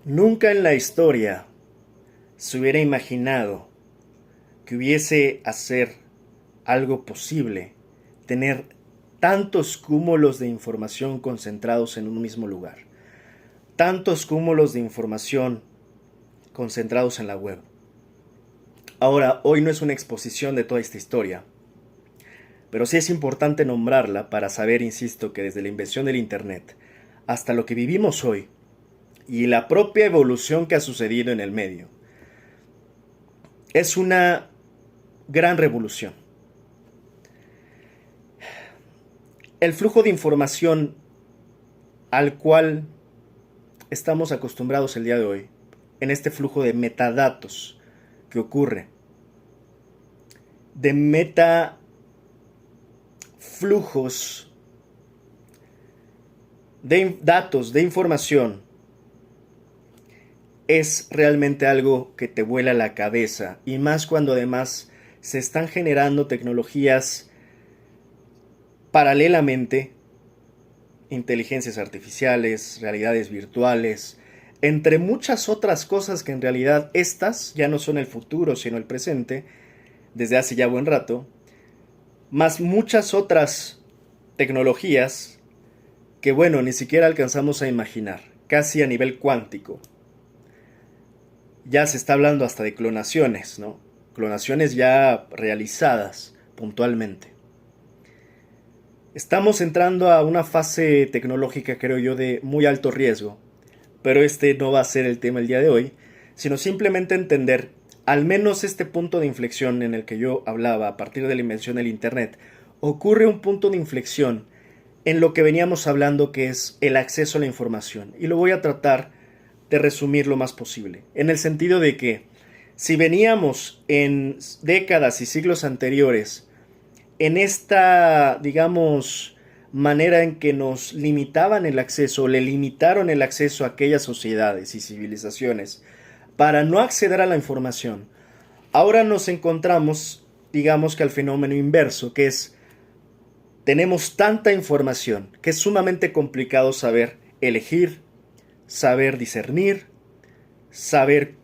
Nunca en la historia se hubiera imaginado que hubiese hacer algo posible, tener tantos cúmulos de información concentrados en un mismo lugar, tantos cúmulos de información concentrados en la web. Ahora, hoy no es una exposición de toda esta historia, pero sí es importante nombrarla para saber, insisto, que desde la invención del Internet hasta lo que vivimos hoy y la propia evolución que ha sucedido en el medio, es una gran revolución. El flujo de información al cual estamos acostumbrados el día de hoy, en este flujo de metadatos que ocurre, de metaflujos de datos, de información, es realmente algo que te vuela la cabeza, y más cuando además se están generando tecnologías paralelamente, inteligencias artificiales, realidades virtuales, entre muchas otras cosas que en realidad estas ya no son el futuro sino el presente, desde hace ya buen rato, más muchas otras tecnologías que bueno, ni siquiera alcanzamos a imaginar, casi a nivel cuántico. Ya se está hablando hasta de clonaciones, ¿no? Clonaciones ya realizadas puntualmente. Estamos entrando a una fase tecnológica, creo yo, de muy alto riesgo, pero este no va a ser el tema el día de hoy, sino simplemente entender al menos este punto de inflexión en el que yo hablaba a partir de la invención del Internet. Ocurre un punto de inflexión en lo que veníamos hablando, que es el acceso a la información, y lo voy a tratar de resumir lo más posible, en el sentido de que si veníamos en décadas y siglos anteriores en esta, digamos, manera en que nos limitaban el acceso, le limitaron el acceso a aquellas sociedades y civilizaciones para no acceder a la información, ahora nos encontramos, digamos que al fenómeno inverso, que es, tenemos tanta información que es sumamente complicado saber elegir, saber discernir, saber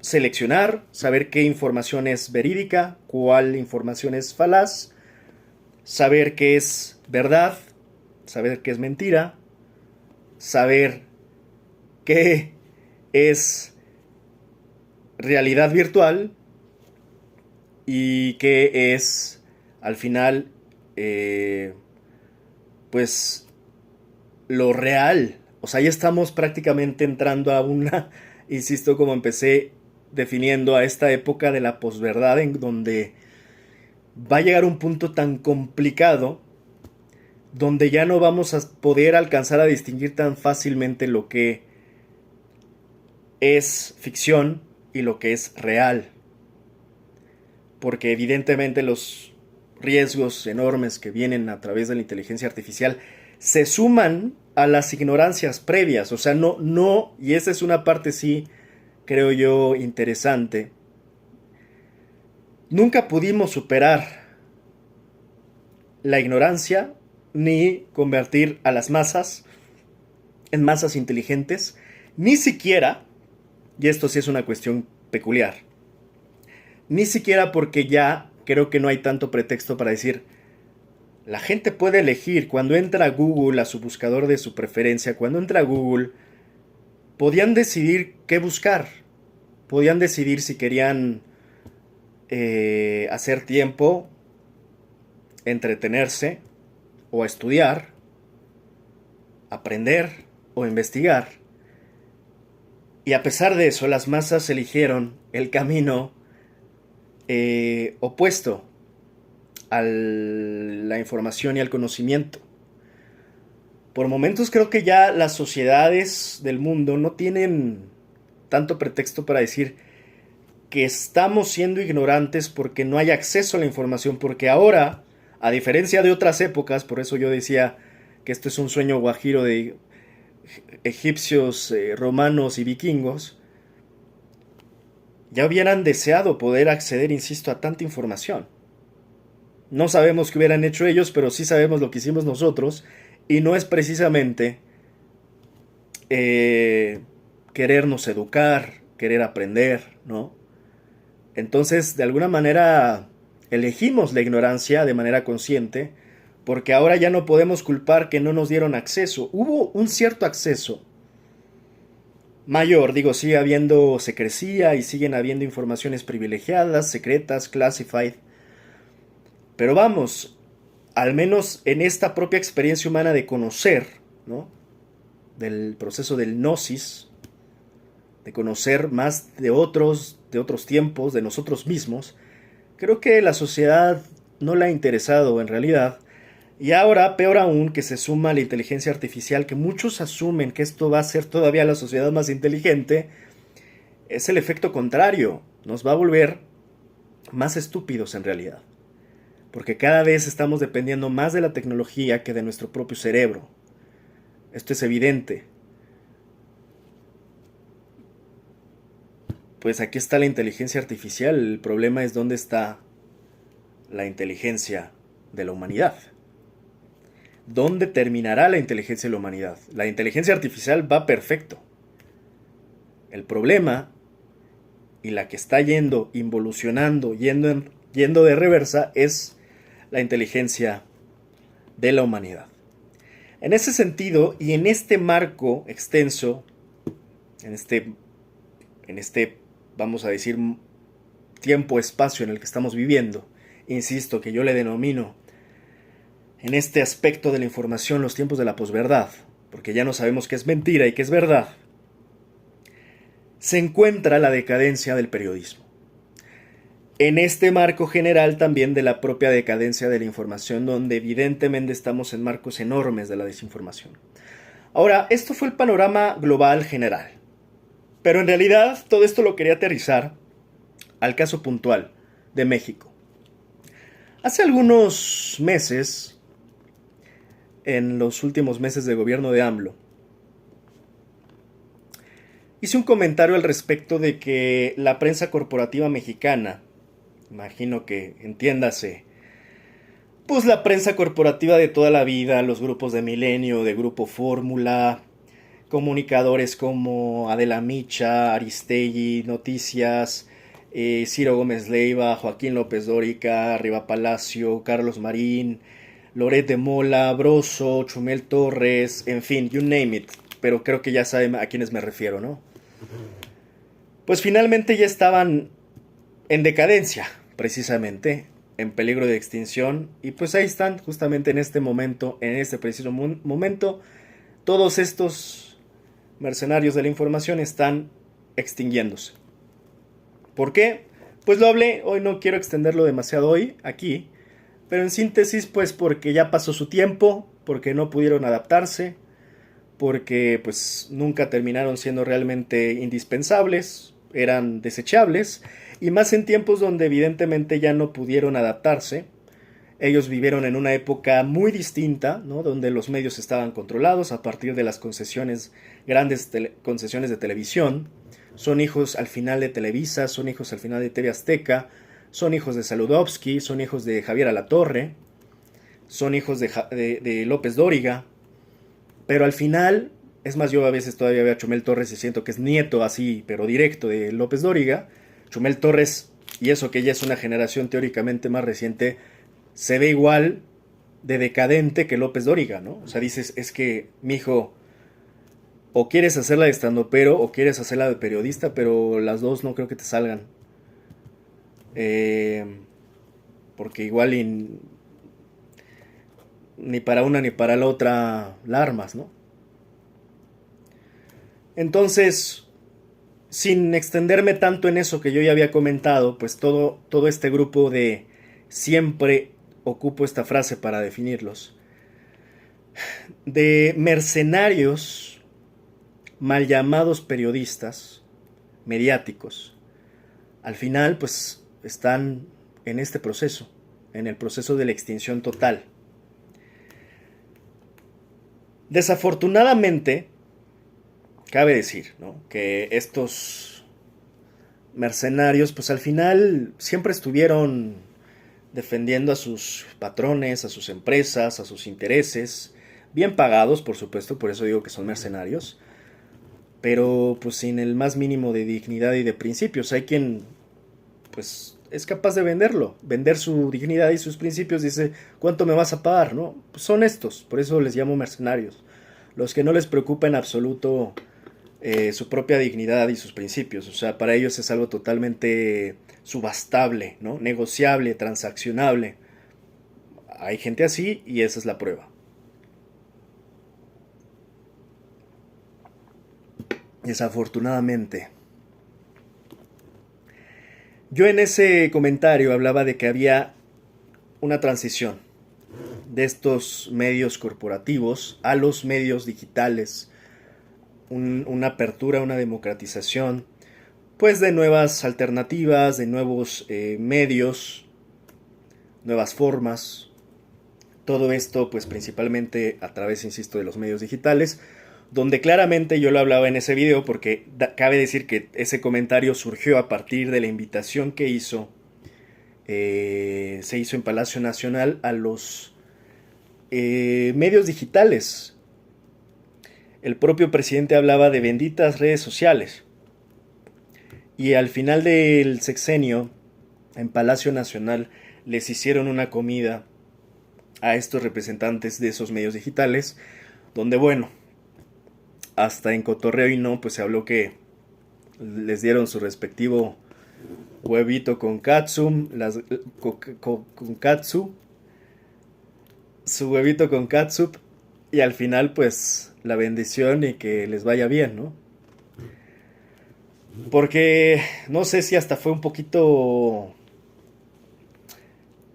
seleccionar, saber qué información es verídica, cuál información es falaz, saber qué es verdad, saber qué es mentira, saber qué es realidad virtual y qué es al final pues lo real. O sea, ya estamos prácticamente entrando a una, insisto, como empecé definiendo, a esta época de la posverdad, en donde va a llegar un punto tan complicado donde ya no vamos a poder alcanzar a distinguir tan fácilmente lo que es ficción y lo que es real, porque evidentemente los riesgos enormes que vienen a través de la inteligencia artificial se suman a las ignorancias previas. O sea, no, y esa es una parte sí, creo yo, interesante. Nunca pudimos superar la ignorancia ni convertir a las masas en masas inteligentes, ni siquiera, y esto sí es una cuestión peculiar, ni siquiera porque ya creo que no hay tanto pretexto para decir, la gente puede elegir. Cuando entra a Google, a su buscador de su preferencia, cuando entra a Google, podían decidir qué buscar. Podían decidir si querían hacer tiempo, entretenerse, o estudiar, aprender o investigar. Y a pesar de eso, las masas eligieron el camino opuesto a la información y al conocimiento. Por momentos creo que ya las sociedades del mundo no tienen tanto pretexto para decir que estamos siendo ignorantes porque no hay acceso a la información, porque ahora, a diferencia de otras épocas, por eso yo decía que esto es un sueño guajiro de egipcios, romanos y vikingos, ya hubieran deseado poder acceder, insisto, a tanta información. No sabemos qué hubieran hecho ellos, pero sí sabemos lo que hicimos nosotros, y no es precisamente querernos educar, querer aprender, ¿no? Entonces, de alguna manera, elegimos la ignorancia de manera consciente, porque ahora ya no podemos culpar que no nos dieron acceso. Hubo un cierto acceso mayor, digo, sigue habiendo secrecía y siguen habiendo informaciones privilegiadas, secretas, classified, pero vamos, al menos en esta propia experiencia humana de conocer, ¿no? Del proceso del gnosis, de conocer más de otros tiempos, de nosotros mismos, creo que la sociedad no le ha interesado en realidad. Y ahora, peor aún, que se suma la inteligencia artificial, que muchos asumen que esto va a ser todavía la sociedad más inteligente, es el efecto contrario. Nos va a volver más estúpidos en realidad. Porque cada vez estamos dependiendo más de la tecnología que de nuestro propio cerebro. Esto es evidente. Pues aquí está la inteligencia artificial. El problema es dónde está la inteligencia de la humanidad. ¿Dónde terminará la inteligencia de la humanidad? La inteligencia artificial va perfecto. El problema, y la que está involucionando, yendo de reversa, es la inteligencia de la humanidad. En ese sentido, y en este marco extenso, en este, vamos a decir, tiempo-espacio en el que estamos viviendo, insisto, que yo le denomino en este aspecto de la información los tiempos de la posverdad, porque ya no sabemos qué es mentira y qué es verdad, se encuentra la decadencia del periodismo. En este marco general también de la propia decadencia de la información, donde evidentemente estamos en marcos enormes de la desinformación. Ahora, esto fue el panorama global general, pero en realidad todo esto lo quería aterrizar al caso puntual de México. Hace algunos meses, en los últimos meses de gobierno de AMLO, hice un comentario al respecto de que la prensa corporativa mexicana, imagino que entiéndase, pues la prensa corporativa de toda la vida, los grupos de Milenio, de Grupo Fórmula, comunicadores como Adela Micha, Aristegui, Noticias, Ciro Gómez Leiva, Joaquín López Dóriga, Riva Palacio, Carlos Marín, Loret de Mola, Broso, Chumel Torres, en fin, you name it. Pero creo que ya saben a quiénes me refiero, ¿no? Pues finalmente ya estaban en decadencia, precisamente, en peligro de extinción. Y pues ahí están, justamente en este momento, en este preciso momento, todos estos mercenarios de la información están extinguiéndose. ¿Por qué? Pues lo hablé, hoy no quiero extenderlo demasiado hoy, aquí. Pero en síntesis, pues porque ya pasó su tiempo, porque no pudieron adaptarse, porque pues nunca terminaron siendo realmente indispensables, eran desechables, y más en tiempos donde evidentemente ya no pudieron adaptarse. Ellos vivieron en una época muy distinta, ¿no? Donde los medios estaban controlados a partir de las concesiones, grandes concesiones de televisión. Son hijos al final de Televisa, son hijos al final de TV Azteca, son hijos de Saludowski, son hijos de Javier Alatorre, son hijos de López Dóriga, pero al final, es más, yo a veces todavía veo a Chumel Torres y siento que es nieto así, pero directo de López Dóriga. Chumel Torres, y eso que ya es una generación teóricamente más reciente, se ve igual de decadente que López Dóriga, ¿no? O sea, dices, es que, mijo, o quieres hacerla de estandopero o quieres hacerla de periodista, pero las dos no creo que te salgan. Porque igual ni para una ni para la otra la armas, ¿no? Entonces, sin extenderme tanto en eso que yo ya había comentado, pues todo este grupo de, siempre ocupo esta frase para definirlos, de mercenarios mal llamados periodistas mediáticos, al final pues están en este proceso, en el proceso de la extinción total. Desafortunadamente, cabe decir, ¿no?, que estos mercenarios pues al final siempre estuvieron defendiendo a sus patrones, a sus empresas, a sus intereses, bien pagados por supuesto, por eso digo que son mercenarios, pero pues sin el más mínimo de dignidad y de principios. Hay quien pues es capaz de venderlo, vender su dignidad y sus principios. Dice, ¿cuánto me vas a pagar? ¿No? Pues son estos, por eso les llamo mercenarios, los que no les preocupa en absoluto su propia dignidad y sus principios. O sea, para ellos es algo totalmente subastable, ¿no? Negociable, transaccionable. Hay gente así y esa es la prueba. Desafortunadamente. Yo en ese comentario hablaba de que había una transición de estos medios corporativos a los medios digitales, una apertura, una democratización, pues de nuevas alternativas, de nuevos medios, nuevas formas. Todo esto pues principalmente a través, insisto, de los medios digitales, donde claramente yo lo hablaba en ese video porque cabe decir que ese comentario surgió a partir de la invitación que se hizo en Palacio Nacional a los medios digitales. El propio presidente hablaba de benditas redes sociales y al final del sexenio en Palacio Nacional les hicieron una comida a estos representantes de esos medios digitales, donde bueno, hasta en cotorreo y no, pues se habló que les dieron su respectivo huevito con katsu, con katsu, su huevito con katsup, y al final pues la bendición y que les vaya bien, ¿no? Porque no sé si hasta fue un poquito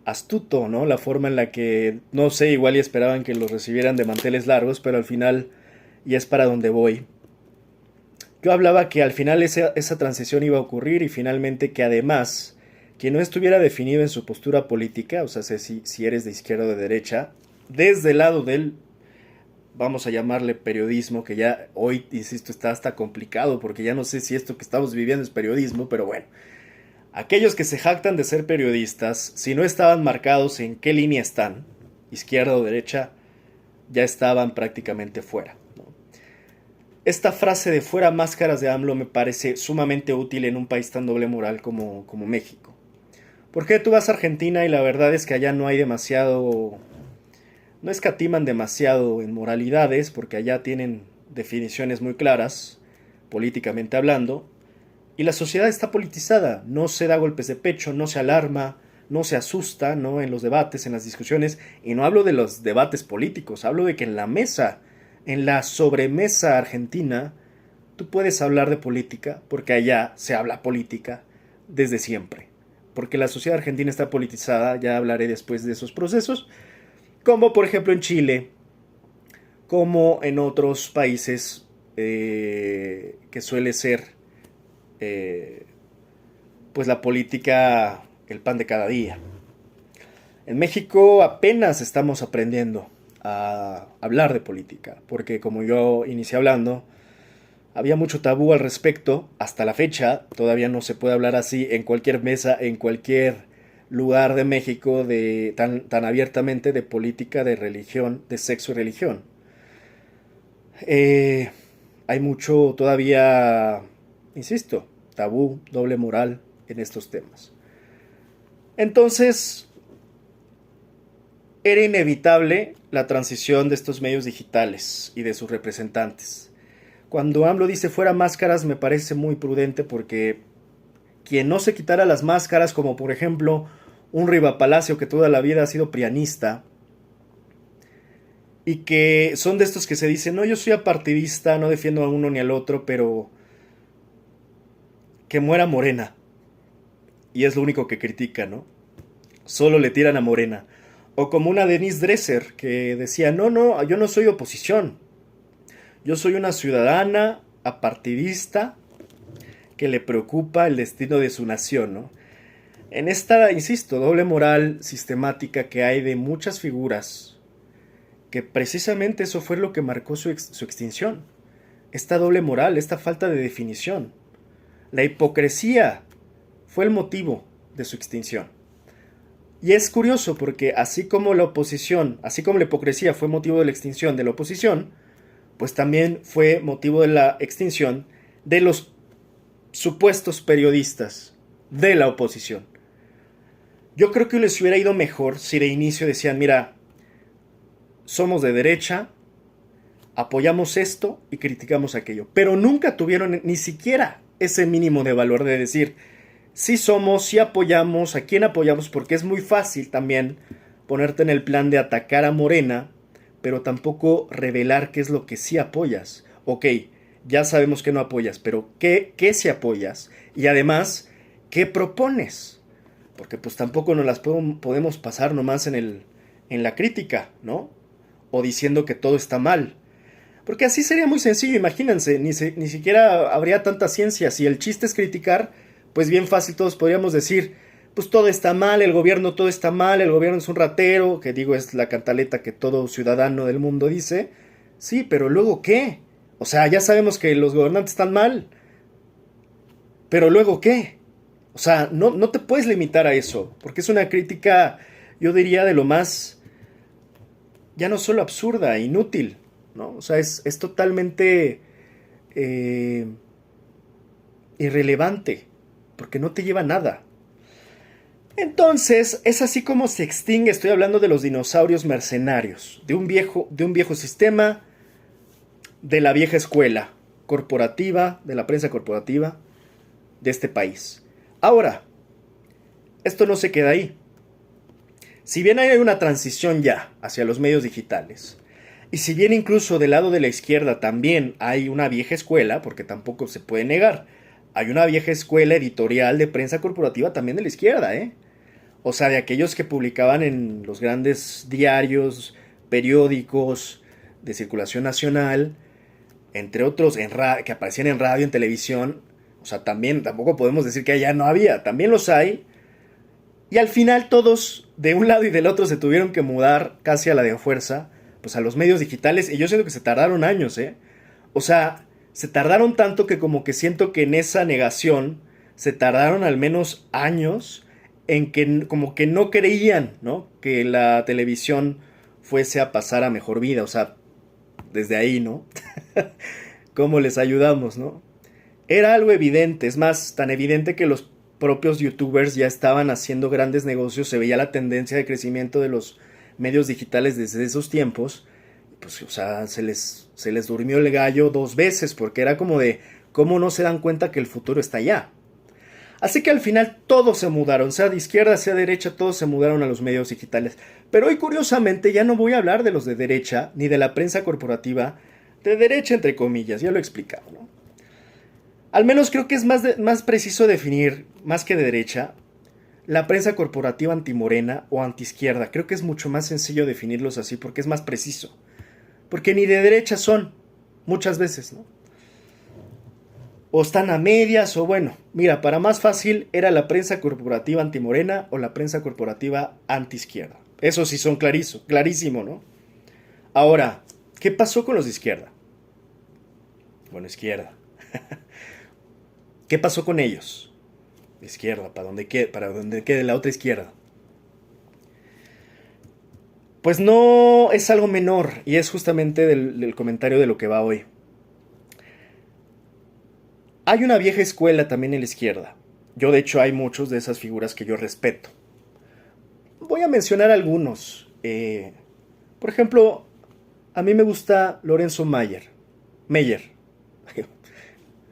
astuto, ¿no? La forma en la que, no sé, igual y esperaban que los recibieran de manteles largos, pero al final, y es para donde voy, yo hablaba que al final esa transición iba a ocurrir y finalmente que además, que no estuviera definido en su postura política, o sea, si eres de izquierda o de derecha, desde el lado del, vamos a llamarle periodismo, que ya hoy, insisto, está hasta complicado, porque ya no sé si esto que estamos viviendo es periodismo, pero bueno, aquellos que se jactan de ser periodistas, si no estaban marcados en qué línea están, izquierda o derecha, ya estaban prácticamente fuera. Esta frase de fuera máscaras de AMLO me parece sumamente útil en un país tan doble moral como México. Porque tú vas a Argentina y la verdad es que allá no hay demasiado, no escatiman demasiado en moralidades, porque allá tienen definiciones muy claras, políticamente hablando, y la sociedad está politizada, no se da golpes de pecho, no se alarma, no se asusta, ¿no? En los debates, en las discusiones, y no hablo de los debates políticos, hablo de que en la mesa, en la sobremesa argentina, tú puedes hablar de política, porque allá se habla política desde siempre. Porque la sociedad argentina está politizada, ya hablaré después de esos procesos, como por ejemplo en Chile, como en otros países que suele ser pues la política el pan de cada día. En México apenas estamos aprendiendo a hablar de política, porque como yo inicié hablando, había mucho tabú al respecto. Hasta la fecha todavía no se puede hablar así en cualquier mesa, en cualquier lugar de México tan abiertamente de política, de religión, de sexo y religión. Hay mucho todavía, insisto, tabú, doble moral en estos temas. Entonces, era inevitable la transición de estos medios digitales y de sus representantes. Cuando AMLO dice fuera máscaras me parece muy prudente, porque quien no se quitara las máscaras, como por ejemplo un Riva Palacio que toda la vida ha sido prianista, y que son de estos que se dicen, no, yo soy apartidista, no defiendo a uno ni al otro, pero que muera Morena. Y es lo único que critica, ¿no? Solo le tiran a Morena. O como una Denise Dresser que decía, no, yo no soy oposición. Yo soy una ciudadana apartidista que le preocupa el destino de su nación, ¿no? En esta, insisto, doble moral sistemática que hay de muchas figuras, que precisamente eso fue lo que marcó su extinción. Esta doble moral, esta falta de definición. La hipocresía fue el motivo de su extinción. Y es curioso porque así como la oposición, así como la hipocresía fue motivo de la extinción de la oposición, pues también fue motivo de la extinción de los supuestos periodistas de la oposición. Yo creo que les hubiera ido mejor si de inicio decían, mira, somos de derecha, apoyamos esto y criticamos aquello. Pero nunca tuvieron ni siquiera ese mínimo de valor de decir, sí somos, sí apoyamos, a quién apoyamos, porque es muy fácil también ponerte en el plan de atacar a Morena, pero tampoco revelar qué es lo que sí apoyas. Ok, ya sabemos que no apoyas, pero ¿qué sí apoyas? Y además, ¿qué propones? Porque pues tampoco nos las podemos pasar nomás en la crítica, ¿no? O diciendo que todo está mal. Porque así sería muy sencillo, imagínense, ni siquiera habría tanta ciencia. Si el chiste es criticar, pues bien fácil todos podríamos decir, pues todo está mal, el gobierno todo está mal, el gobierno es un ratero, que digo es la cantaleta que todo ciudadano del mundo dice. Sí, pero luego ¿qué? O sea, ya sabemos que los gobernantes están mal, pero luego ¿qué? O sea, no te puedes limitar a eso, porque es una crítica, yo diría, de lo más, ya no solo absurda, inútil, ¿no? O sea, es totalmente eh, irrelevante, porque no te lleva a nada. Entonces, es así como se extingue, estoy hablando de los dinosaurios mercenarios, de un viejo sistema, de la vieja escuela corporativa, de la prensa corporativa de este país. Ahora, esto no se queda ahí. Si bien hay una transición ya hacia los medios digitales, y si bien incluso del lado de la izquierda también hay una vieja escuela, porque tampoco se puede negar, hay una vieja escuela editorial de prensa corporativa también de la izquierda, ¿eh? O sea, de aquellos que publicaban en los grandes diarios, periódicos de circulación nacional, entre otros que aparecían en radio, en televisión. O sea, también tampoco podemos decir que allá no había, también los hay. Y al final todos, de un lado y del otro, se tuvieron que mudar casi a la de fuerza, pues a los medios digitales. Y yo siento que se tardaron años, ¿eh? O sea, se tardaron tanto que como que siento que en esa negación se tardaron al menos años en que como que no creían, ¿no? Que la televisión fuese a pasar a mejor vida. O sea, desde ahí, ¿no? ¿Cómo les ayudamos, no? Era algo evidente, es más, tan evidente que los propios youtubers ya estaban haciendo grandes negocios, se veía la tendencia de crecimiento de los medios digitales desde esos tiempos, pues, o sea, se les durmió el gallo dos veces, porque era como de, ¿cómo no se dan cuenta que el futuro está allá? Así que al final todos se mudaron, sea de izquierda, sea de derecha, todos se mudaron a los medios digitales. Pero hoy curiosamente ya no voy a hablar de los de derecha, ni de la prensa corporativa, de derecha entre comillas, ya lo he explicado, ¿no? Al menos creo que es más preciso definir, más que de derecha, la prensa corporativa antimorena o antiizquierda. Creo que es mucho más sencillo definirlos así porque es más preciso. Porque ni de derecha son, muchas veces, ¿no? O están a medias, o bueno, mira, para más fácil era la prensa corporativa antimorena o la prensa corporativa antiizquierda. Eso sí son clarísimo, ¿no? Ahora, ¿qué pasó con los de izquierda? Bueno, izquierda. ¿Qué pasó con ellos? Izquierda, para donde quede la otra izquierda. Pues no es algo menor, y es justamente del comentario de lo que va hoy. Hay una vieja escuela también en la izquierda. Yo de hecho hay muchos de esas figuras que yo respeto. Voy a mencionar algunos. Por ejemplo, a mí me gusta Lorenzo Mayer. Meyer.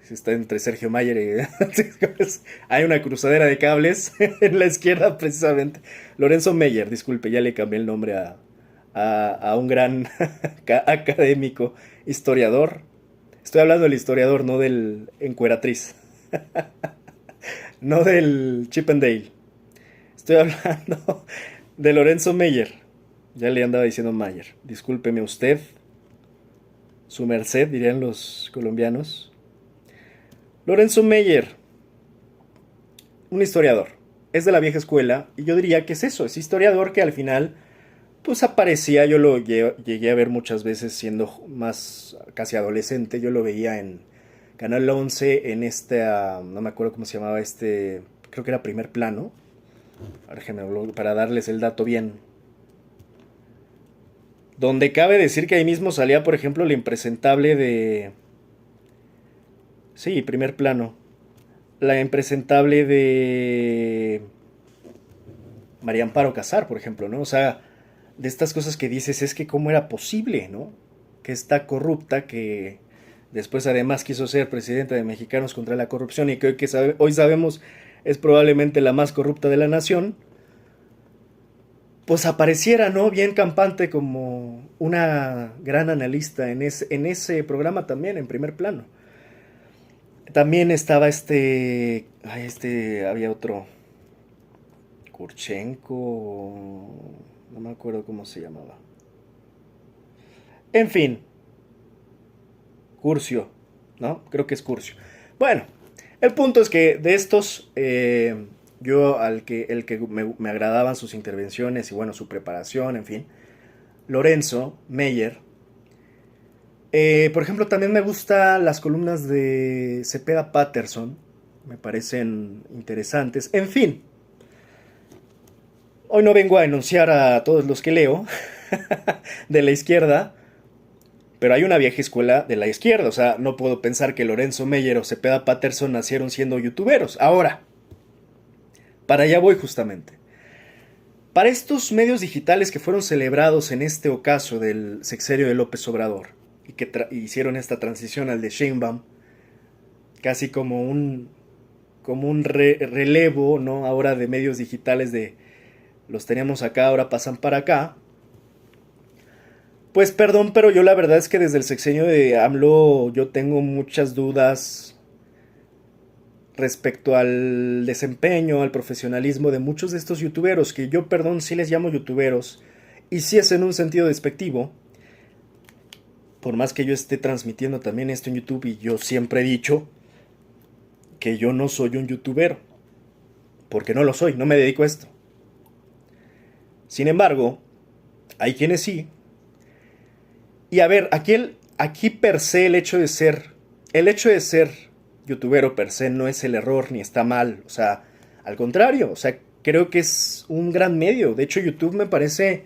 Está entre Sergio Mayer y... Hay una cruzadera de cables en la izquierda precisamente. Lorenzo Meyer, disculpe, ya le cambié el nombre a un gran académico, historiador. Estoy hablando del historiador, no del encueratriz. No del Chip and Dale. Estoy hablando de Lorenzo Meyer. Ya le andaba diciendo Mayer. Discúlpeme usted. Su merced, dirían los colombianos. Lorenzo Meyer, un historiador. Es de la vieja escuela y yo diría que es eso, es historiador que al final pues aparecía, yo lo llegué a ver muchas veces siendo más casi adolescente, yo lo veía en Canal 11 en no me acuerdo cómo se llamaba creo que era Primer Plano, para darles el dato bien donde cabe decir que ahí mismo salía, por ejemplo, la impresentable de... Sí, primer plano. La impresentable de María Amparo Casar, por ejemplo, ¿no? O sea, de estas cosas que dices, es que cómo era posible, ¿no? Que está corrupta, que después además quiso ser presidenta de Mexicanos contra la Corrupción y que hoy sabemos es probablemente la más corrupta de la nación, pues apareciera, ¿no? Bien campante como una gran analista en ese programa también, en primer plano. También estaba había otro, Kurchenko, no me acuerdo cómo se llamaba. En fin, Curcio, ¿no? Creo que es Curcio. Bueno, el punto es que de estos, yo el que me agradaban sus intervenciones y bueno, su preparación, en fin, Lorenzo Meyer. Por ejemplo, también me gustan las columnas de Cepeda Patterson, me parecen interesantes. En fin, hoy no vengo a enunciar a todos los que leo de la izquierda, pero hay una vieja escuela de la izquierda, o sea, no puedo pensar que Lorenzo Meyer o Cepeda Patterson nacieron siendo youtuberos. Ahora, para allá voy justamente. Para estos medios digitales que fueron celebrados en este ocaso del sexenio de López Obrador y que hicieron esta transición al de Sheinbaum, casi como un relevo, ¿no? Ahora de medios digitales de los teníamos acá, ahora pasan para acá. Pues perdón, pero yo la verdad es que desde el sexenio de AMLO yo tengo muchas dudas respecto al desempeño, al profesionalismo de muchos de estos youtuberos, que yo, perdón, sí les llamo youtuberos, y sí es en un sentido despectivo, por más que yo esté transmitiendo también esto en YouTube, y yo siempre he dicho que yo no soy un youtuber, porque no lo soy, no me dedico a esto. Sin embargo, hay quienes sí. Y a ver, aquí per se el hecho de ser youtubero per se no es el error ni está mal, o sea, al contrario, o sea, creo que es un gran medio. De hecho, YouTube me parece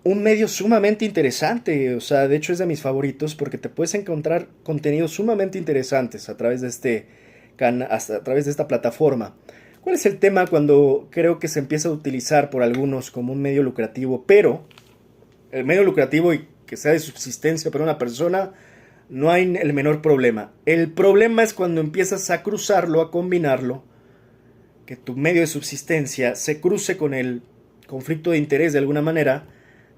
un medio sumamente interesante, o sea, de hecho es de mis favoritos porque te puedes encontrar contenidos sumamente interesantes a través de a través de esta plataforma. ¿Cuál es el tema cuando creo que se empieza a utilizar por algunos como un medio lucrativo, pero el medio lucrativo y que sea de subsistencia para una persona, no hay el menor problema? El problema es cuando empiezas a cruzarlo, a combinarlo, que tu medio de subsistencia se cruce con el conflicto de interés de alguna manera,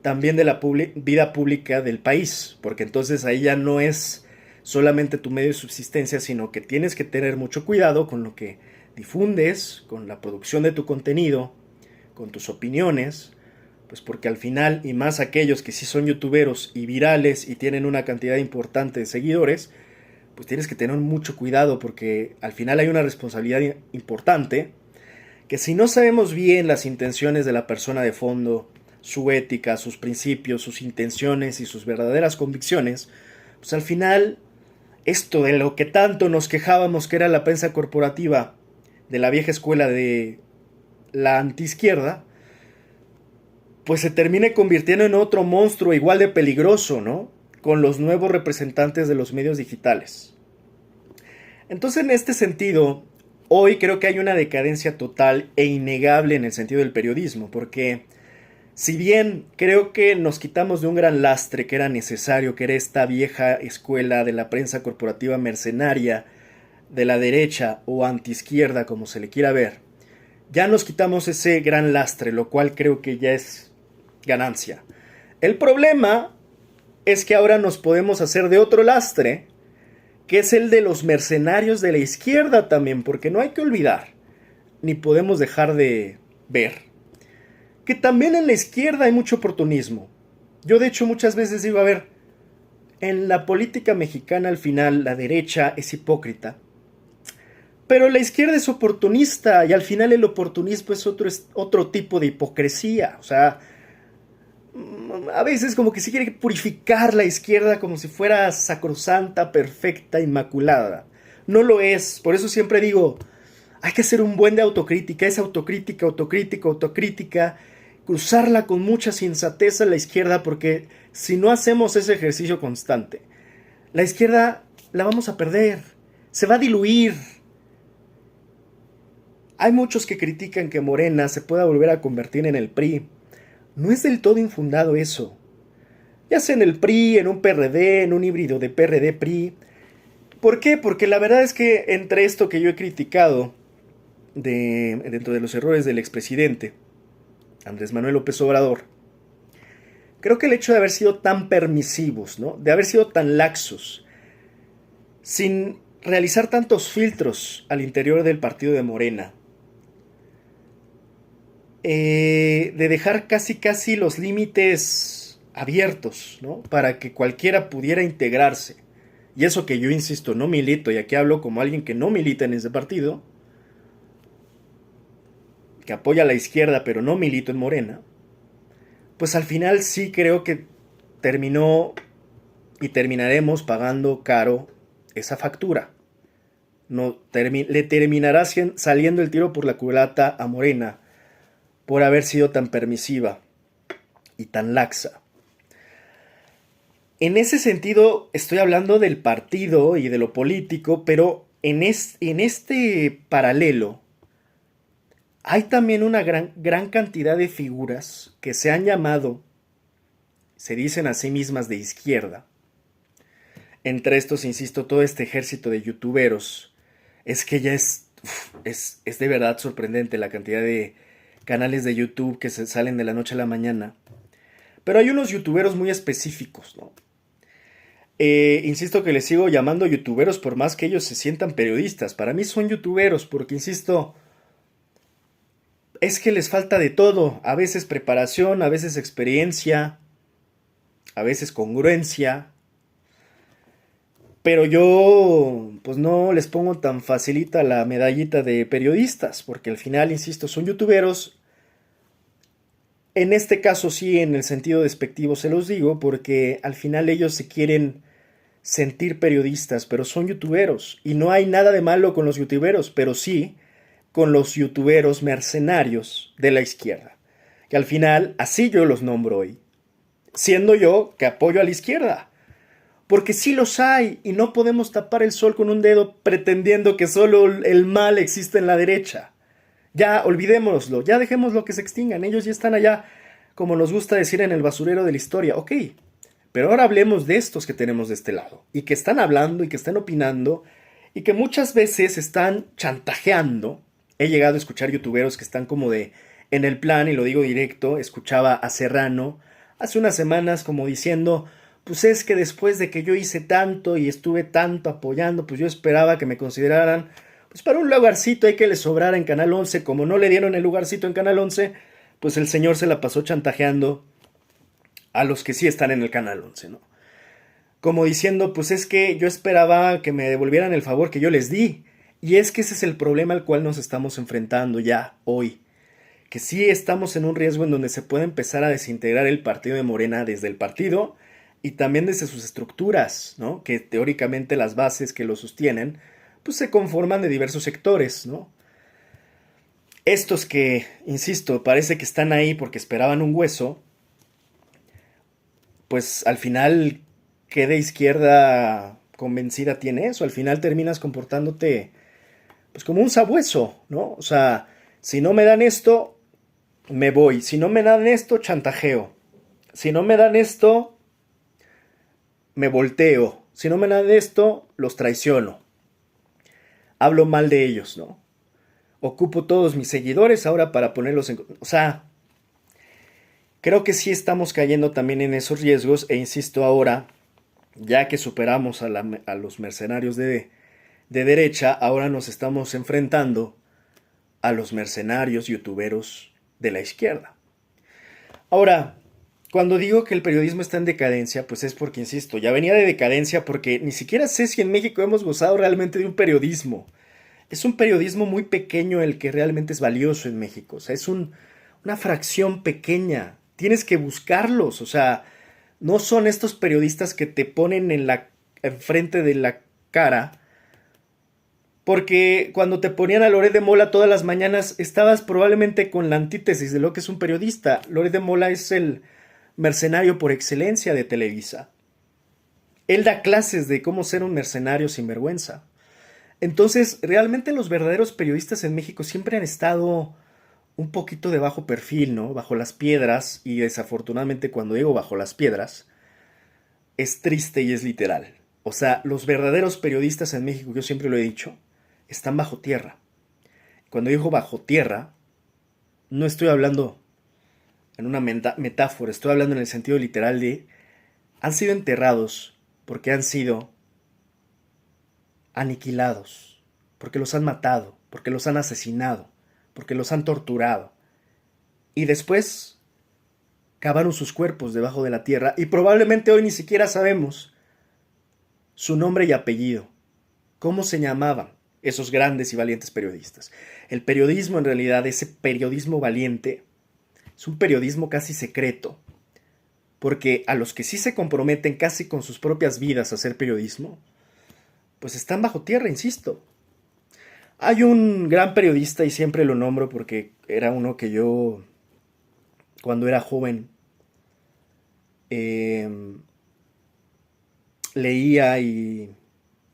también de la vida pública del país, porque entonces ahí ya no es solamente tu medio de subsistencia, sino que tienes que tener mucho cuidado con lo que difundes, con la producción de tu contenido, con tus opiniones, pues porque al final, y más aquellos que sí son youtuberos y virales y tienen una cantidad importante de seguidores, pues tienes que tener mucho cuidado porque al final hay una responsabilidad importante que si no sabemos bien las intenciones de la persona de fondo, su ética, sus principios, sus intenciones y sus verdaderas convicciones, pues al final esto de lo que tanto nos quejábamos que era la prensa corporativa de la vieja escuela de la antiizquierda, pues se termine convirtiendo en otro monstruo igual de peligroso, ¿no? Con los nuevos representantes de los medios digitales. Entonces, en este sentido, hoy creo que hay una decadencia total e innegable en el sentido del periodismo, porque si bien creo que nos quitamos de un gran lastre que era necesario, que era esta vieja escuela de la prensa corporativa mercenaria, de la derecha o antiizquierda, como se le quiera ver, ya nos quitamos ese gran lastre, lo cual creo que ya es ganancia. El problema es que ahora nos podemos hacer de otro lastre, que es el de los mercenarios de la izquierda también, porque no hay que olvidar, ni podemos dejar de ver, que también en la izquierda hay mucho oportunismo. Yo de hecho muchas veces digo, a ver, en la política mexicana al final la derecha es hipócrita, pero la izquierda es oportunista y al final el oportunismo es otro tipo de hipocresía. O sea, a veces como que se quiere purificar la izquierda como si fuera sacrosanta, perfecta, inmaculada. No lo es, por eso siempre digo, hay que hacer un buen de autocrítica, es autocrítica, autocrítica, autocrítica, cruzarla con mucha sensatez a la izquierda, porque si no hacemos ese ejercicio constante, la izquierda la vamos a perder, se va a diluir. Hay muchos que critican que Morena se pueda volver a convertir en el PRI. No es del todo infundado eso. Ya sea en el PRI, en un PRD, en un híbrido de PRD-PRI. ¿Por qué? Porque la verdad es que entre esto que yo he criticado dentro de los errores del expresidente Andrés Manuel López Obrador, creo que el hecho de haber sido tan permisivos, ¿no? De haber sido tan laxos, sin realizar tantos filtros al interior del partido de Morena, de dejar casi los límites abiertos, ¿no? Para que cualquiera pudiera integrarse. Y eso que yo insisto, no milito, y aquí hablo como alguien que no milita en ese partido, que apoya a la izquierda pero no milito en Morena, pues al final sí creo que terminó y terminaremos pagando caro esa factura. No, le terminará saliendo el tiro por la culata a Morena por haber sido tan permisiva y tan laxa. En ese sentido estoy hablando del partido y de lo político, pero en este paralelo hay también una gran cantidad de figuras que se han llamado, se dicen a sí mismas de izquierda. Entre estos, insisto, todo este ejército de youtuberos. Es que ya es de verdad sorprendente la cantidad de canales de YouTube que se salen de la noche a la mañana. Pero hay unos youtuberos muy específicos, ¿no? Insisto que les sigo llamando youtuberos por más que ellos se sientan periodistas. Para mí son youtuberos porque, insisto, es que les falta de todo. A veces preparación, a veces experiencia, a veces congruencia. Pero yo, pues no les pongo tan facilita la medallita de periodistas, porque al final, insisto, son youtuberos. En este caso sí, en el sentido despectivo se los digo, porque al final ellos se quieren sentir periodistas, pero son youtuberos. Y no hay nada de malo con los youtuberos, pero sí con los youtuberos mercenarios de la izquierda. Que al final, así yo los nombro hoy, siendo yo que apoyo a la izquierda. Porque sí los hay y no podemos tapar el sol con un dedo pretendiendo que solo el mal existe en la derecha. Ya olvidémoslo, ya dejémoslo que se extingan, ellos ya están allá, como nos gusta decir, en el basurero de la historia, ok. Pero ahora hablemos de estos que tenemos de este lado, y que están hablando y que están opinando, y que muchas veces están chantajeando. He llegado a escuchar youtuberos que están como en el plan, y lo digo directo, escuchaba a Serrano hace unas semanas como diciendo, pues es que después de que yo hice tanto y estuve tanto apoyando, pues yo esperaba que me consideraran pues para un lugarcito ahí que le sobrara en Canal 11. Como no le dieron el lugarcito en Canal 11, pues el señor se la pasó chantajeando a los que sí están en el Canal 11, ¿no? Como diciendo, pues es que yo esperaba que me devolvieran el favor que yo les di. Y es que ese es el problema al cual nos estamos enfrentando ya hoy. Que sí estamos en un riesgo en donde se puede empezar a desintegrar el partido de Morena desde el partido y también desde sus estructuras, ¿no? Que teóricamente las bases que lo sostienen, pues se conforman de diversos sectores, ¿no? Estos que, insisto, parece que están ahí porque esperaban un hueso, pues al final, ¿qué de izquierda convencida tiene eso? Al final terminas comportándote, pues como un sabueso, ¿no? O sea, si no me dan esto, me voy. Si no me dan esto, chantajeo. Si no me dan esto, me volteo. Si no me dan esto, los traiciono. Hablo mal de ellos, ¿no? Ocupo todos mis seguidores ahora para ponerlos en... O sea, creo que sí estamos cayendo también en esos riesgos e insisto ahora, ya que superamos a los mercenarios de derecha, ahora nos estamos enfrentando a los mercenarios youtuberos de la izquierda. Ahora, cuando digo que el periodismo está en decadencia, pues es porque, insisto, ya venía de decadencia porque ni siquiera sé si en México hemos gozado realmente de un periodismo. Es un periodismo muy pequeño el que realmente es valioso en México. O sea, es una fracción pequeña. Tienes que buscarlos. O sea, no son estos periodistas que te ponen enfrente de la cara Porque cuando te ponían a Loret de Mola todas las mañanas, estabas probablemente con la antítesis de lo que es un periodista. Loret de Mola es el mercenario por excelencia de Televisa. Él da clases de cómo ser un mercenario sin vergüenza. Entonces, realmente los verdaderos periodistas en México siempre han estado un poquito de bajo perfil, ¿no? Bajo las piedras, y desafortunadamente cuando digo bajo las piedras, es triste y es literal. O sea, los verdaderos periodistas en México, yo siempre lo he dicho, están bajo tierra. Cuando digo bajo tierra, no estoy hablando en una metáfora, estoy hablando en el sentido literal de han sido enterrados porque han sido aniquilados, porque los han matado, porque los han asesinado, porque los han torturado. Y después cavaron sus cuerpos debajo de la tierra y probablemente hoy ni siquiera sabemos su nombre y apellido, cómo se llamaban esos grandes y valientes periodistas. El periodismo, en realidad, ese periodismo valiente, es un periodismo casi secreto, porque a los que sí se comprometen casi con sus propias vidas a hacer periodismo, pues están bajo tierra, insisto. Hay un gran periodista, y siempre lo nombro porque era uno que yo, cuando era joven, leía y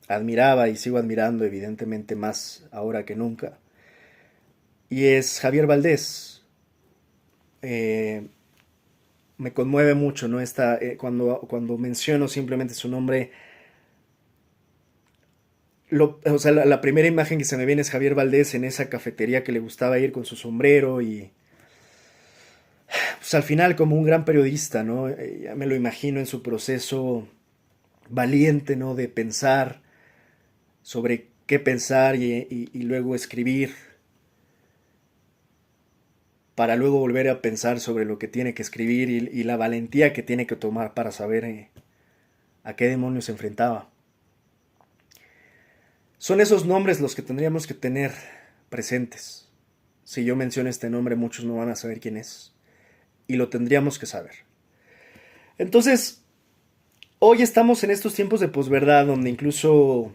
admiraba, y sigo admirando evidentemente más ahora que nunca, y es Javier Valdés. Me conmueve mucho, ¿no? Cuando menciono simplemente su nombre, o sea, la primera imagen que se me viene es Javier Valdés en esa cafetería que le gustaba ir con su sombrero y pues al final como un gran periodista, ¿no? Ya me lo imagino en su proceso valiente, ¿no? De pensar sobre qué pensar y luego escribir para luego volver a pensar sobre lo que tiene que escribir y la valentía que tiene que tomar para saber a qué demonios se enfrentaba. Son esos nombres los que tendríamos que tener presentes. Si yo menciono este nombre, muchos no van a saber quién es. Y lo tendríamos que saber. Entonces, hoy estamos en estos tiempos de posverdad, donde incluso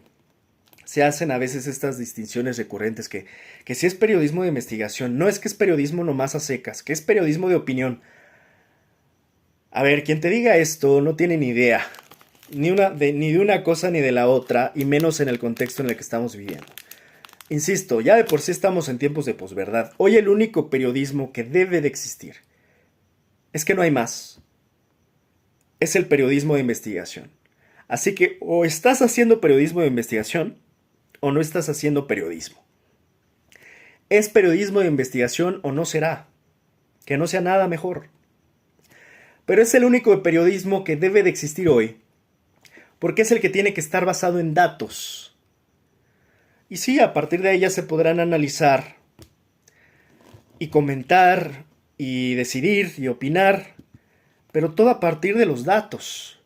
se hacen a veces estas distinciones recurrentes que si es periodismo de investigación, no es que es periodismo nomás a secas, que es periodismo de opinión. A ver, quien te diga esto no tiene ni idea. Ni de una cosa ni de la otra, y menos en el contexto en el que estamos viviendo. Insisto, ya de por sí estamos en tiempos de posverdad. Hoy el único periodismo que debe de existir es que no hay más. Es el periodismo de investigación. Así que o estás haciendo periodismo de investigación o no estás haciendo periodismo. ¿Es periodismo de investigación o no será? Que no sea nada mejor. Pero es el único periodismo que debe de existir hoy, porque es el que tiene que estar basado en datos. Y sí, a partir de ahí ya se podrán analizar y comentar y decidir y opinar, pero todo a partir de los datos.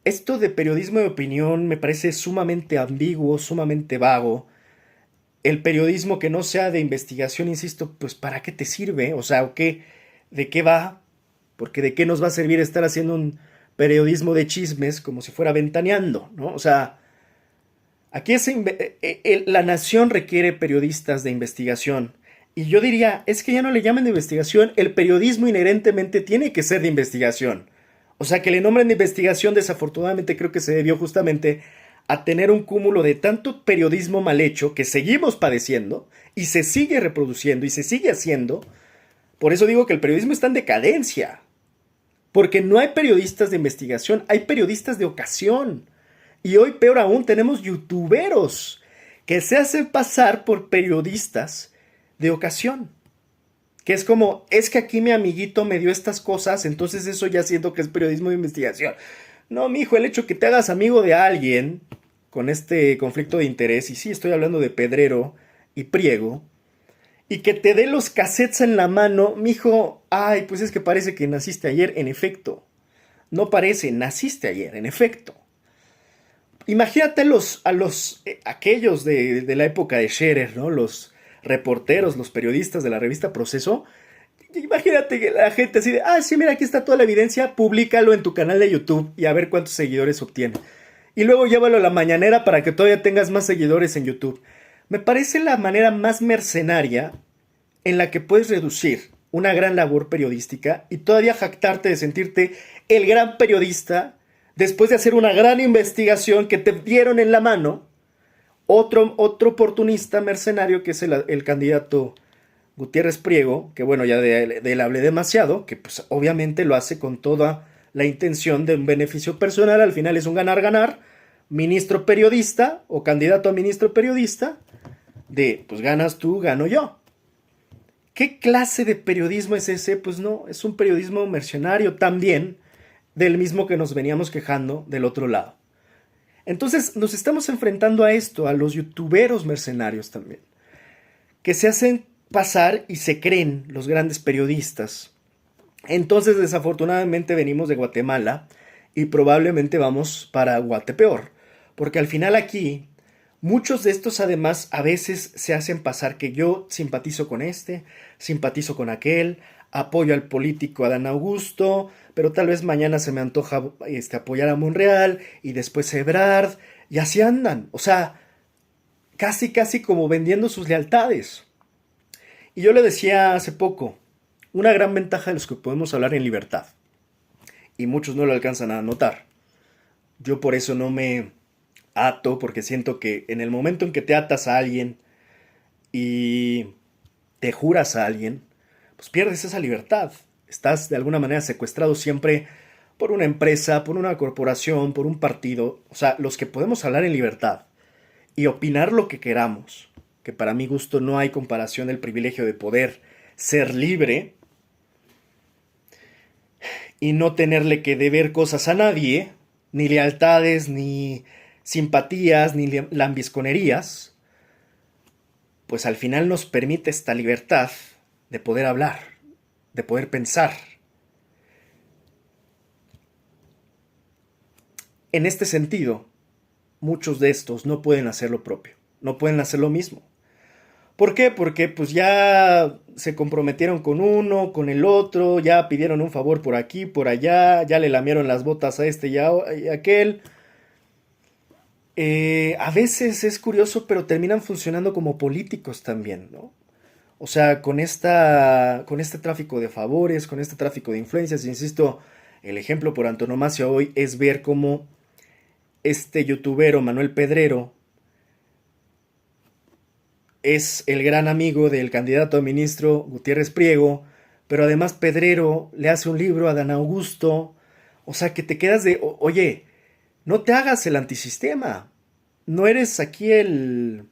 Esto de periodismo de opinión me parece sumamente ambiguo, sumamente vago. El periodismo que no sea de investigación, insisto, pues ¿para qué te sirve? O sea, ¿de qué va? Porque ¿de qué nos va a servir estar haciendo un periodismo de chismes como si fuera ventaneando, ¿no? O sea, aquí la nación requiere periodistas de investigación. Y yo diría, es que ya no le llamen de investigación, el periodismo inherentemente tiene que ser de investigación. O sea, que le nombren de investigación, desafortunadamente creo que se debió justamente a tener un cúmulo de tanto periodismo mal hecho que seguimos padeciendo y se sigue reproduciendo y se sigue haciendo. Por eso digo que el periodismo está en decadencia. Porque no hay periodistas de investigación, hay periodistas de ocasión. Y hoy, peor aún, tenemos youtuberos que se hacen pasar por periodistas de ocasión. Que es como, es que aquí mi amiguito me dio estas cosas, entonces eso ya siento que es periodismo de investigación. No, mijo, el hecho que te hagas amigo de alguien con este conflicto de interés, y sí, estoy hablando de Pedrero y Priego, y que te dé los cassettes en la mano, mijo, ay, pues es que parece que naciste ayer, en efecto. No parece, naciste ayer, en efecto. Imagínate aquellos de la época de Scherer, ¿no? Los reporteros, los periodistas de la revista Proceso. Imagínate que la gente así de, sí, mira, aquí está toda la evidencia, públicalo en tu canal de YouTube y a ver cuántos seguidores obtiene. y luego llévalo a la mañanera para que todavía tengas más seguidores en YouTube. Me parece la manera más mercenaria en la que puedes reducir una gran labor periodística y todavía jactarte de sentirte el gran periodista después de hacer una gran investigación que te dieron en la mano otro oportunista mercenario que es el candidato Gutiérrez Priego, que bueno, ya de él hablé demasiado, que pues obviamente lo hace con toda la intención de un beneficio personal, al final es un ganar-ganar, ministro periodista o candidato a ministro periodista, de pues ganas tú, gano yo. ¿Qué clase de periodismo es ese? Pues no, es un periodismo mercenario también, del mismo que nos veníamos quejando del otro lado. Entonces nos estamos enfrentando a esto, a los youtuberos mercenarios también, que se hacen pasar y se creen los grandes periodistas. Entonces desafortunadamente venimos de Guatemala y probablemente vamos para Guatepeor, porque al final aquí muchos de estos además a veces se hacen pasar que yo simpatizo con este, simpatizo con aquel, apoyo al político Adán Augusto, pero tal vez mañana se me antoja apoyar a Monreal y después a Ebrard, y así andan, o sea, casi como vendiendo sus lealtades. Y yo le decía hace poco, una gran ventaja de los que podemos hablar en libertad, y muchos no lo alcanzan a notar. Yo por eso no me ato, porque siento que en el momento en que te atas a alguien y te juras a alguien, pues pierdes esa libertad. Estás de alguna manera secuestrado siempre por una empresa, por una corporación, por un partido. O sea, los que podemos hablar en libertad y opinar lo que queramos, que para mi gusto no hay comparación del privilegio de poder ser libre y no tenerle que deber cosas a nadie, ni lealtades, ni simpatías, ni lambisconerías, pues al final nos permite esta libertad de poder hablar, de poder pensar. En este sentido, muchos de estos no pueden hacer lo propio, no pueden hacer lo mismo. ¿Por qué? Porque pues ya se comprometieron con uno, con el otro, ya pidieron un favor por aquí, por allá, ya le lamieron las botas a este y a aquel. A veces es curioso, pero terminan funcionando como políticos también, ¿no? O sea, con este tráfico de favores, con este tráfico de influencias, insisto, el ejemplo por antonomasia hoy es ver cómo este youtubero Manuel Pedrero es el gran amigo del candidato a ministro Gutiérrez Priego, pero además Pedrero le hace un libro a Dan Augusto, o sea que te quedas de, oye, no te hagas el antisistema, no eres aquí el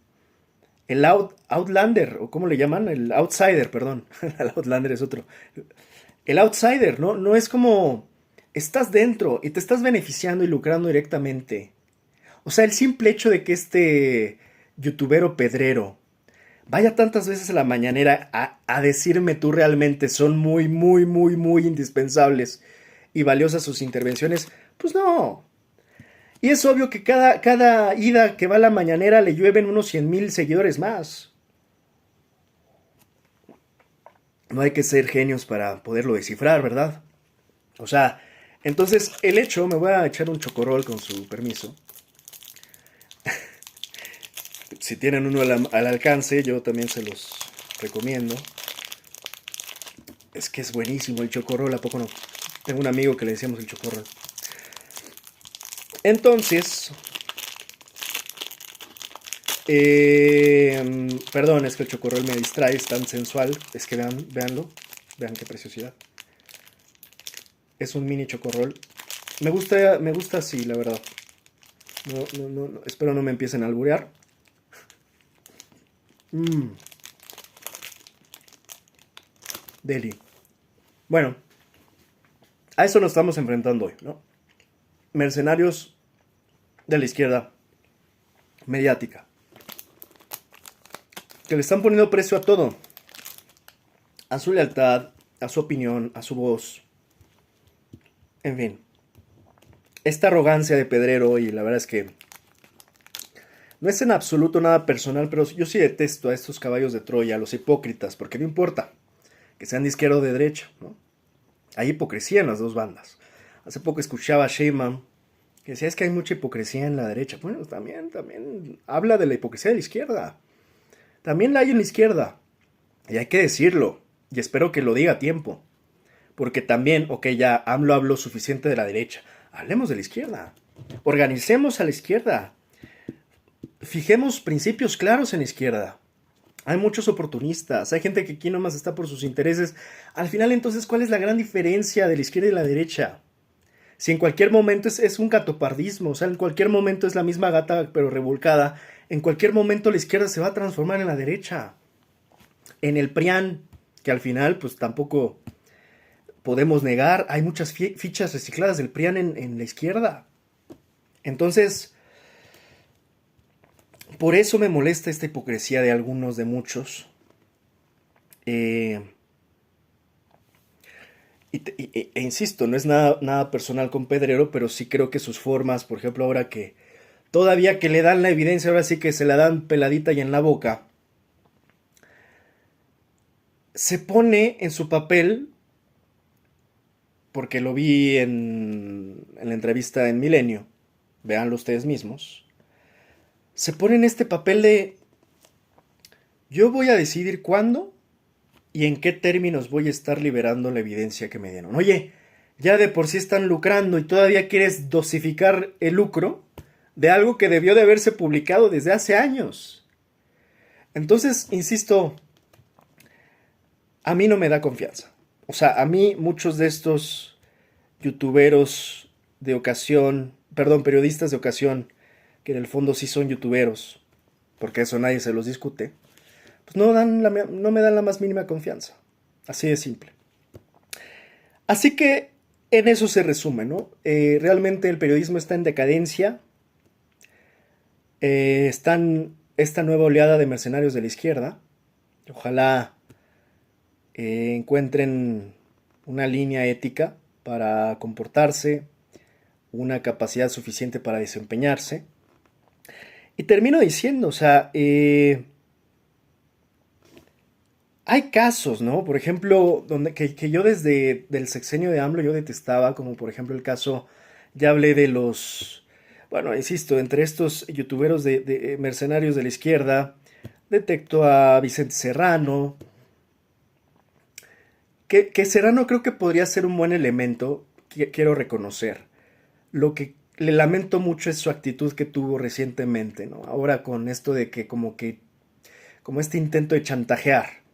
Outlander, o ¿cómo le llaman? El Outsider, perdón, el Outlander es otro. El Outsider, ¿no? No es como, estás dentro y te estás beneficiando y lucrando directamente. O sea, el simple hecho de que este youtubero Pedrero vaya tantas veces a la mañanera a decirme tú realmente son muy indispensables y valiosas sus intervenciones, pues no. Y es obvio que cada ida que va a la mañanera le llueven unos 100,000 seguidores más. No hay que ser genios para poderlo descifrar, ¿verdad? O sea, entonces el hecho, me voy a echar un chocorrol con su permiso. Si tienen uno al alcance, yo también se los recomiendo. Es que es buenísimo el chocorrol, ¿a poco no? Tengo un amigo que le decíamos el chocorrol. Entonces, perdón, es que el chocorrol me distrae, es tan sensual. Es que véanlo, vean qué preciosidad. Es un mini chocorrol. Me gusta así, la verdad. No, espero no me empiecen a alburear. Deli. Bueno, a eso nos estamos enfrentando hoy, ¿no? Mercenarios de la izquierda mediática, que le están poniendo precio a todo, a su lealtad, a su opinión, a su voz, en fin. Esta arrogancia de Pedrero, y la verdad es que no es en absoluto nada personal, pero yo sí detesto a estos caballos de Troya, a los hipócritas, porque no importa que sean de izquierda o de derecha, ¿no? Hay hipocresía en las dos bandas. Hace poco escuchaba a Sheinbaum que decía es que hay mucha hipocresía en la derecha. Bueno, también habla de la hipocresía de la izquierda. También la hay en la izquierda. Y hay que decirlo. Y espero que lo diga a tiempo. Porque también, ok, ya AMLO habló suficiente de la derecha. Hablemos de la izquierda. Organicemos a la izquierda. Fijemos principios claros en la izquierda. Hay muchos oportunistas, hay gente que aquí nomás está por sus intereses. Al final, entonces, ¿cuál es la gran diferencia de la izquierda y la derecha? Si en cualquier momento es un gatopardismo, o sea, en cualquier momento es la misma gata pero revolcada, en cualquier momento la izquierda se va a transformar en la derecha. En el PRIAN, que al final pues tampoco podemos negar, hay muchas fichas recicladas del PRIAN en la izquierda. Entonces, por eso me molesta esta hipocresía de algunos, de muchos. Insisto, no es nada personal con Pedrero, pero sí creo que sus formas, por ejemplo, ahora que todavía que le dan la evidencia, ahora sí que se la dan peladita y en la boca, se pone en su papel, porque lo vi en la entrevista en Milenio, véanlo ustedes mismos, se pone en este papel de yo voy a decidir cuándo y en qué términos voy a estar liberando la evidencia que me dieron. Oye, ya de por sí están lucrando y todavía quieres dosificar el lucro de algo que debió de haberse publicado desde hace años. Entonces, insisto, a mí no me da confianza. O sea, a mí muchos de estos youtuberos de ocasión, perdón, periodistas de ocasión, que en el fondo sí son youtuberos, porque eso nadie se los discute, pues no me dan la más mínima confianza. Así de simple. Así que en eso se resume, ¿no? Realmente el periodismo está en decadencia. Están esta nueva oleada de mercenarios de la izquierda. Ojalá encuentren una línea ética para comportarse, una capacidad suficiente para desempeñarse. Y termino diciendo, o sea, hay casos, ¿no? Por ejemplo, que yo desde el sexenio de AMLO yo detestaba, como por ejemplo el caso, ya hablé de los, bueno, insisto, entre estos youtuberos de mercenarios de la izquierda, detecto a Vicente Serrano, que Serrano creo que podría ser un buen elemento, quiero reconocer. Lo que le lamento mucho es su actitud que tuvo recientemente, ¿no? Ahora con esto de que como este intento de chantajear.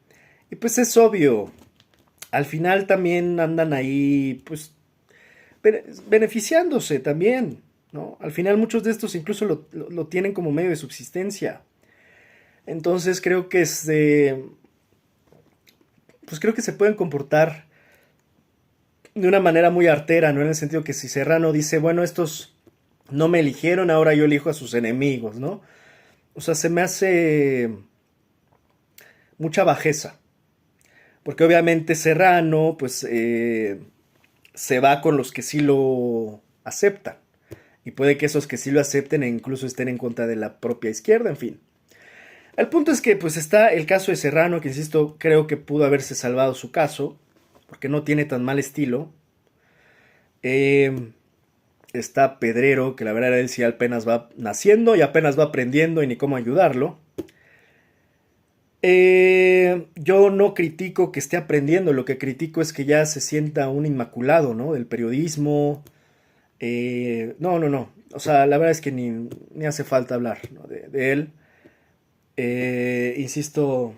Y pues es obvio, al final también andan ahí, pues, beneficiándose también, ¿no? Al final muchos de estos incluso lo tienen como medio de subsistencia. Entonces creo que pues creo que se pueden comportar de una manera muy artera, ¿no? En el sentido que si Serrano dice, bueno, estos no me eligieron, ahora yo elijo a sus enemigos, ¿no? O sea, se me hace mucha bajeza. Porque obviamente Serrano, pues, se va con los que sí lo aceptan. Y puede que esos que sí lo acepten e incluso estén en contra de la propia izquierda, en fin. El punto es que, pues, está el caso de Serrano, que insisto, creo que pudo haberse salvado su caso, porque no tiene tan mal estilo. Está Pedrero, que la verdad él sí apenas va naciendo y apenas va aprendiendo y ni cómo ayudarlo. Yo no critico que esté aprendiendo, lo que critico es que ya se sienta un inmaculado, ¿no? Del periodismo. No. O sea, la verdad es que ni hace falta hablar, ¿no? de él. Insisto,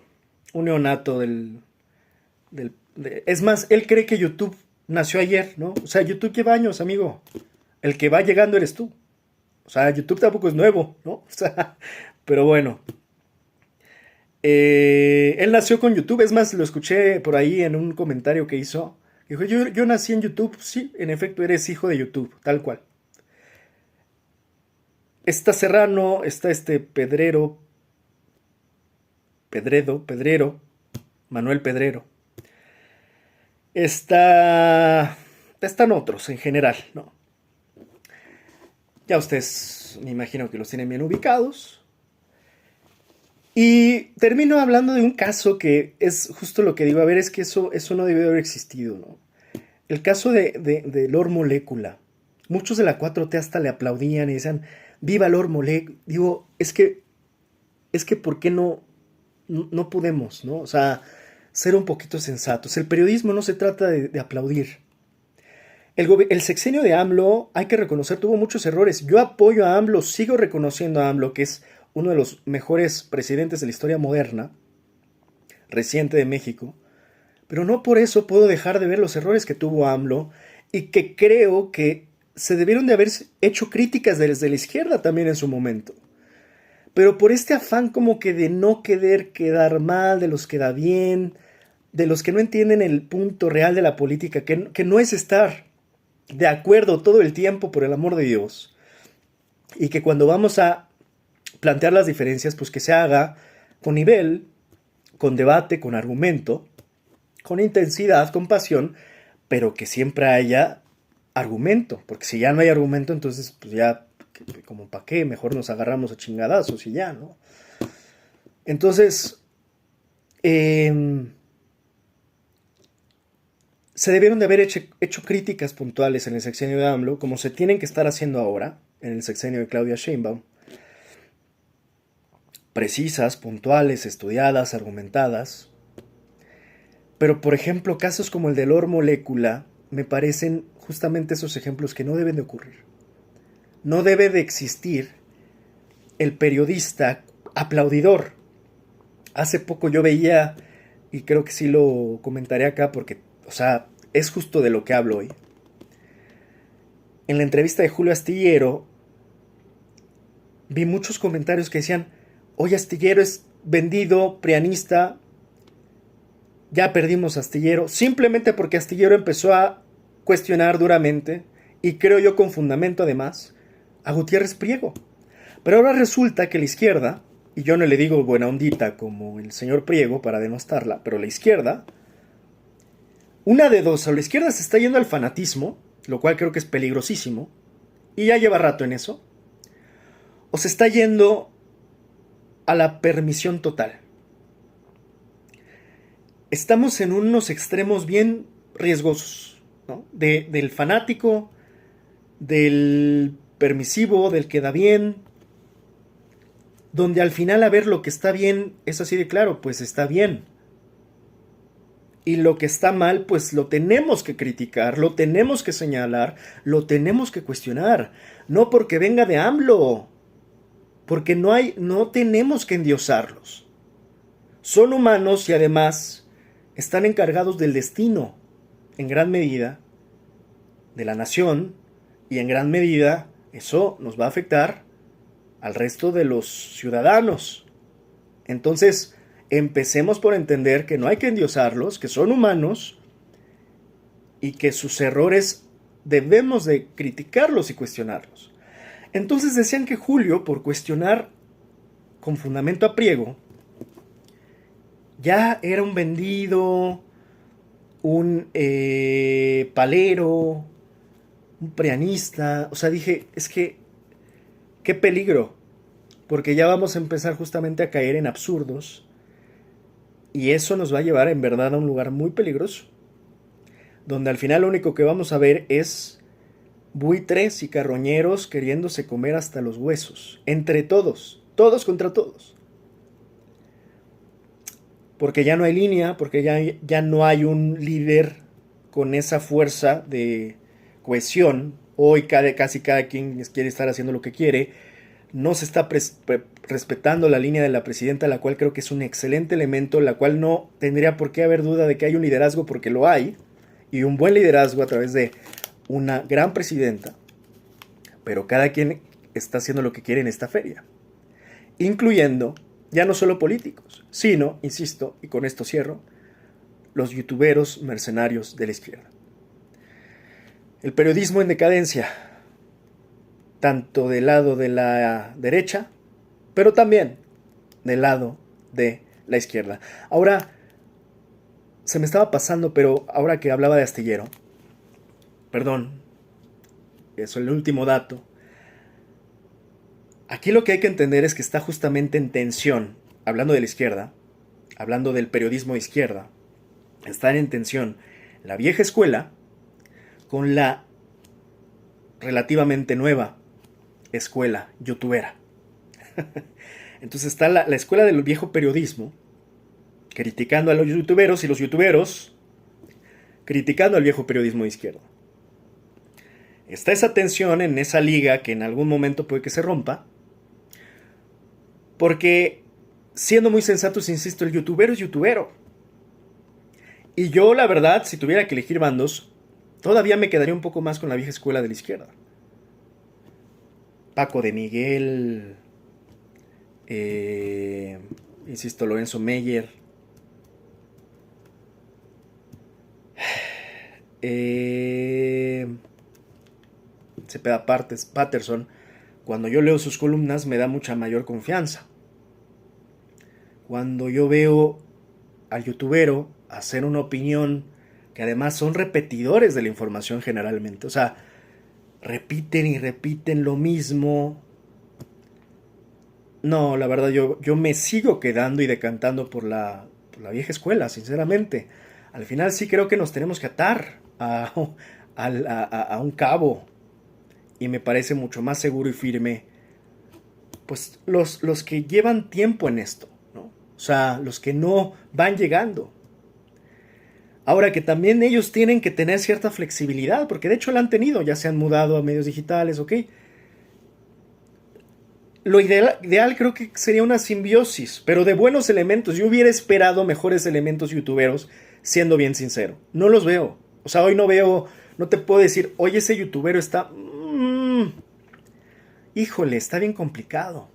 un neonato es más, él cree que YouTube nació ayer, ¿no? O sea, YouTube lleva años, amigo. El que va llegando eres tú. O sea, YouTube tampoco es nuevo, ¿no? O sea, pero bueno. Él nació con YouTube, es más, lo escuché por ahí en un comentario que hizo. Dijo, yo nací en YouTube, sí, en efecto, eres hijo de YouTube, tal cual. Está Serrano, está este Pedrero, Manuel Pedrero. Están otros en general, ¿no? Ya ustedes me imagino que los tienen bien ubicados. Y termino hablando de un caso que es justo lo que digo, a ver, es que eso no debió haber existido, ¿no? El caso de Lord Molecula. Muchos de la 4T hasta le aplaudían y decían, viva Lord Molec. Digo, es que ¿por qué no podemos, ¿no? O sea, ser un poquito sensatos. El periodismo no se trata de aplaudir. El sexenio de AMLO, hay que reconocer, tuvo muchos errores. Yo apoyo a AMLO, sigo reconociendo a AMLO, que es uno de los mejores presidentes de la historia moderna, reciente de México, pero no por eso puedo dejar de ver los errores que tuvo AMLO y que creo que se debieron de haber hecho críticas desde la izquierda también en su momento. Pero por este afán como que de no querer quedar mal, de los que da bien, de los que no entienden el punto real de la política, que no es estar de acuerdo todo el tiempo, por el amor de Dios, y que cuando vamos a plantear las diferencias, pues que se haga con nivel, con debate, con argumento, con intensidad, con pasión, pero que siempre haya argumento, porque si ya no hay argumento, entonces pues ya, como para qué, mejor nos agarramos a chingadazos y ya, ¿no? Entonces, se debieron de haber hecho críticas puntuales en el sexenio de AMLO, como se tienen que estar haciendo ahora, en el sexenio de Claudia Sheinbaum, precisas, puntuales, estudiadas, argumentadas. Pero, por ejemplo, casos como el de Lord Molécula me parecen justamente esos ejemplos que no deben de ocurrir. No debe de existir el periodista aplaudidor. Hace poco yo veía, y creo que sí lo comentaré acá porque, o sea, es justo de lo que hablo hoy. En la entrevista de Julio Astillero vi muchos comentarios que decían, oye, Astillero es vendido, prianista, ya perdimos a Astillero, simplemente porque Astillero empezó a cuestionar duramente, y creo yo con fundamento además, a Gutiérrez Priego. Pero ahora resulta que la izquierda, y yo no le digo buena ondita como el señor Priego para denostarla, pero la izquierda, una de dos, o la izquierda se está yendo al fanatismo, lo cual creo que es peligrosísimo, y ya lleva rato en eso, o se está yendo a la permisión total. Estamos en unos extremos bien riesgosos, ¿no? Del fanático, del permisivo, del que da bien, donde al final a ver lo que está bien es así de claro, pues está bien. Y lo que está mal, pues lo tenemos que criticar, lo tenemos que señalar, lo tenemos que cuestionar. No porque venga de AMLO, porque no tenemos que endiosarlos. Son humanos y además están encargados del destino, en gran medida, de la nación, y en gran medida eso nos va a afectar al resto de los ciudadanos. Entonces, empecemos por entender que no hay que endiosarlos, que son humanos y que sus errores debemos de criticarlos y cuestionarlos. Entonces decían que Julio, por cuestionar con fundamento a Priego, ya era un vendido, un palero, un prianista. O sea, dije, es que, qué peligro, porque ya vamos a empezar justamente a caer en absurdos, y eso nos va a llevar en verdad a un lugar muy peligroso, donde al final lo único que vamos a ver es buitres y carroñeros queriéndose comer hasta los huesos, entre todos, todos contra todos. Porque ya no hay línea, porque ya no hay un líder con esa fuerza de cohesión. Hoy casi cada quien quiere estar haciendo lo que quiere. No se está respetando la línea de la presidenta, la cual creo que es un excelente elemento, la cual no tendría por qué haber duda de que hay un liderazgo, porque lo hay, y un buen liderazgo a través de una gran presidenta. Pero cada quien está haciendo lo que quiere en esta feria, incluyendo ya no solo políticos, sino, insisto, y con esto cierro, los youtuberos mercenarios de la izquierda. El periodismo en decadencia, tanto del lado de la derecha, pero también del lado de la izquierda. Ahora, se me estaba pasando, pero ahora que hablaba de Astillero, perdón, eso es el último dato. Aquí lo que hay que entender es que está justamente en tensión, hablando de la izquierda, hablando del periodismo de izquierda, está en tensión la vieja escuela con la relativamente nueva escuela youtubera. Entonces está la escuela del viejo periodismo, criticando a los youtuberos, y los youtuberos criticando al viejo periodismo de izquierda. Está esa tensión en esa liga que en algún momento puede que se rompa, porque, siendo muy sensatos, insisto, el youtubero es youtubero. Y yo, la verdad, si tuviera que elegir bandos, todavía me quedaría un poco más con la vieja escuela de la izquierda. Paco de Miguel, insisto, Lorenzo Meyer, Cepeda Patterson. Cuando yo leo sus columnas me da mucha mayor confianza. Cuando yo veo al youtubero hacer una opinión, que además son repetidores de la información generalmente, o sea, repiten y repiten lo mismo. No, la verdad yo me sigo quedando y decantando por la vieja escuela, sinceramente. Al final sí creo que nos tenemos que atar a un cabo, y me parece mucho más seguro y firme pues los que llevan tiempo en esto, ¿no? O sea, los que no van llegando. Ahora, que también ellos tienen que tener cierta flexibilidad, porque de hecho la han tenido, ya se han mudado a medios digitales, ¿ok? Lo ideal creo que sería una simbiosis, pero de buenos elementos. Yo hubiera esperado mejores elementos youtuberos, siendo bien sincero. No los veo. O sea, hoy no veo, no te puedo decir, oye, ese youtubero está... híjole, está bien complicado.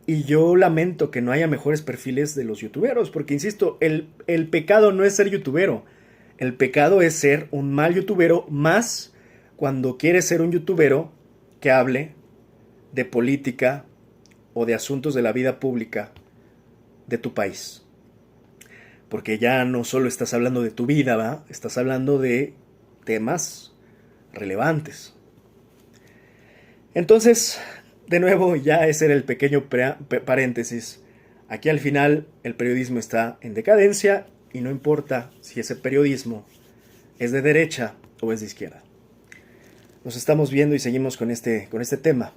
Y yo lamento que no haya mejores perfiles de los youtuberos, porque insisto, el pecado no es ser youtubero. El pecado es ser un mal youtubero, más cuando quieres ser un youtubero que hable de política o de asuntos de la vida pública de tu país. Porque ya no solo estás hablando de tu vida, ¿va? Estás hablando de temas relevantes. Entonces, de nuevo, ya ese era el pequeño paréntesis. Aquí al final el periodismo está en decadencia, y no importa si ese periodismo es de derecha o es de izquierda. Nos estamos viendo y seguimos con este tema.